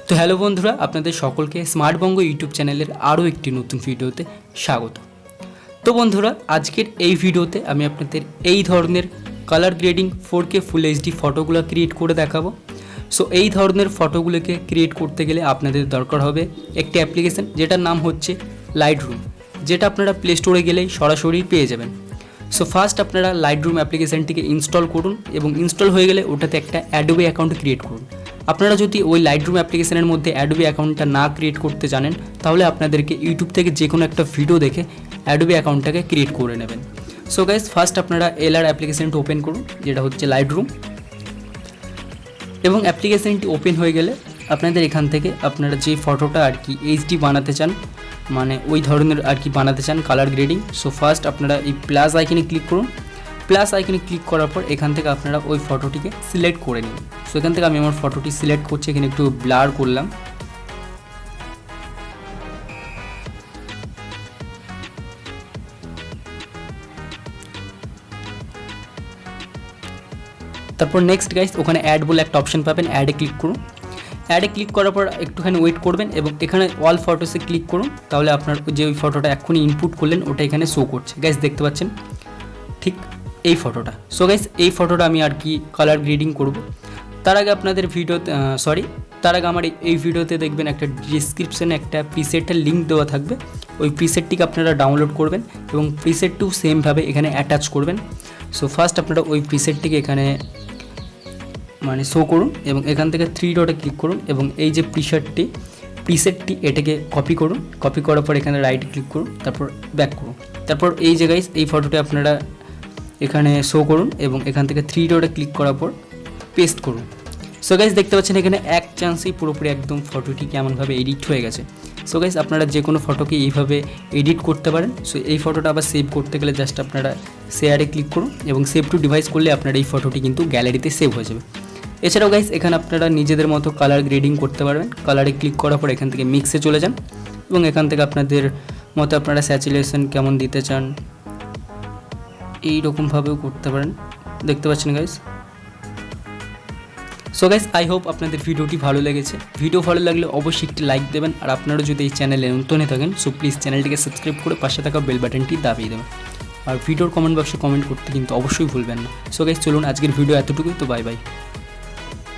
তো হ্যালো বন্ধুরা, আপনাদের সকলকে স্মার্টবঙ্গ ইউটিউব চ্যানেলের আরও একটি নতুন ভিডিওতে স্বাগত। তো বন্ধুরা, আজকের এই ভিডিওতে আমি আপনাদের এই ধরনের colour grading 4K full HD ফটোগুলো ক্রিয়েট করে দেখাবো। সো এই ধরনের ফটোগুলোকে ক্রিয়েট করতে গেলে আপনাদের দরকার হবে একটি অ্যাপ্লিকেশন যেটার নাম হচ্ছে লাইটরুম, যেটা আপনারা প্লে স্টোরে গেলেই সরাসরি পেয়ে যাবেন। সো ফার্স্ট আপনারা লাইটরুম অ্যাপ্লিকেশানটিকে ইনস্টল করুন এবং ইনস্টল হয়ে গেলে ওটাতে একটা অ্যাডোবি অ্যাকাউন্ট ক্রিয়েট করুন। আপনারা যদি ওই লাইটরুম অ্যাপ্লিকেশনের মধ্যে অ্যাডোবি অ্যাকাউন্টটা না ক্রিয়েট করতে জানেন, তাহলে আপনাদেরকে ইউটিউব থেকে যে কোনো একটা ভিডিও দেখে অ্যাডোবি অ্যাকাউন্টটাকে ক্রিয়েট করে নেবেন। সো গাইস, ফার্স্ট আপনারা এলআর অ্যাপ্লিকেশনটি ওপেন করুন, যেটা হচ্ছে লাইটরুম, এবং অ্যাপ্লিকেশনটি ওপেন হয়ে গেলে আপনাদের এখান থেকে আপনারা যে ফটোটা আর কি এইচডি বানাতে চান, মানে ওই ধরনের আর কি বানাতে চান কালার গ্রেডিং। সো ফার্স্ট আপনারা এই প্লাস আইকনে ক্লিক করুন। প্লাস আইকনে ক্লিক করার পর এখান থেকে আপনারা ওই ফটোটিকে সিলেক্ট করে নিন। সো এখান থেকে আমি আমার ফটোটি সিলেক্ট করছি, এখানে একটু ব্লার করলাম। তারপর নেক্সট গাইস, ওখানে অ্যাড বলে একটা অপশন পাবেন, অ্যাডে ক্লিক করুন। অ্যাডে ক্লিক করার পর একটুখানি ওয়েট করবেন এবং এখানে অল ফটোসে ক্লিক করুন। তাহলে আপনার যে ওই ফটোটা এক্ষুনি ইনপুট করলেন ওটা এখানে শো করছে। গাইস দেখতে পাচ্ছেন ঠিক এই ফটোটা। সো গাইস, এই ফটোটা আমি আর কি কালার গ্রেডিং করব। তার আগে আপনাদের তার আগে আমার এই ভিডিওতে দেখবেন একটা ডিসক্রিপশানে একটা প্রিসেটের লিঙ্ক দেওয়া থাকবে। ওই প্রিসেটটিকে আপনারা ডাউনলোড করবেন এবং প্রিসেটটিও সেমভাবে এখানে অ্যাটাচ করবেন। সো ফার্স্ট আপনারা ওই প্রিসেটটিকে এখানে মানে শো করুন এবং এখান থেকে 3 ডটে ক্লিক করুন এবং এই যে প্রিসেটটি এটাকে কপি করুন। কপি করার পর এখানে রাইট ক্লিক করুন, তারপর ব্যাক করুন। তারপর এই যে গাইস, এই ফটোটা আপনারা এখানে শো করুন এবং এখান থেকে 3 ডটে ক্লিক করার পর পেস্ট করুন। সো গাইস দেখতে পাচ্ছেন এখানে এক চান্সেই পুরোপুরি একদম ফটোটি কেমনভাবে এডিট হয়ে গেছে। সো গাইস, আপনারা যে কোনো ফটোকে এইভাবে এডিট করতে পারেন। সো এই ফটোটা আবার সেভ করতে গেলে জাস্ট আপনারা শেয়ারে ক্লিক করুন এবং সেভ টু ডিভাইস করলে আপনার এই ফটোটি কিন্তু গ্যালারিতে সেভ হয়ে যাবে। এছাড়াও গাইস, এখানে আপনারা নিজেদের মতো কালার গ্রেডিং করতে পারবেন। কালারে ক্লিক করার পর এখান থেকে মিক্সে চলে যান এবং এখান থেকে আপনাদের মতো আপনারা স্যাচুরেশন কেমন দিতে চান এই রকমভাবেও করতে পারেন। দেখতে পাচ্ছেন guys. So guys, I hope আপনাদের ভিডিওটি ভালো লেগেছে। ভিডিও ভালো লাগলে অবশ্যই একটি লাইক দেবেন, আর আপনারা যদি এই চ্যানেলে নতুন হয়ে থাকেন সো প্লিজ চ্যানেলটিকে সাবস্ক্রাইব করে পাশে থাকা বেল বাটনটি দাবিয়ে দেবেন। আর ভিডিওর কমেন্ট বক্সে কমেন্ট করতে কিন্তু অবশ্যই ভুলবেন না। সো গাইস, চলুন আজকের ভিডিও এতটুকুই। তো বাই বাই।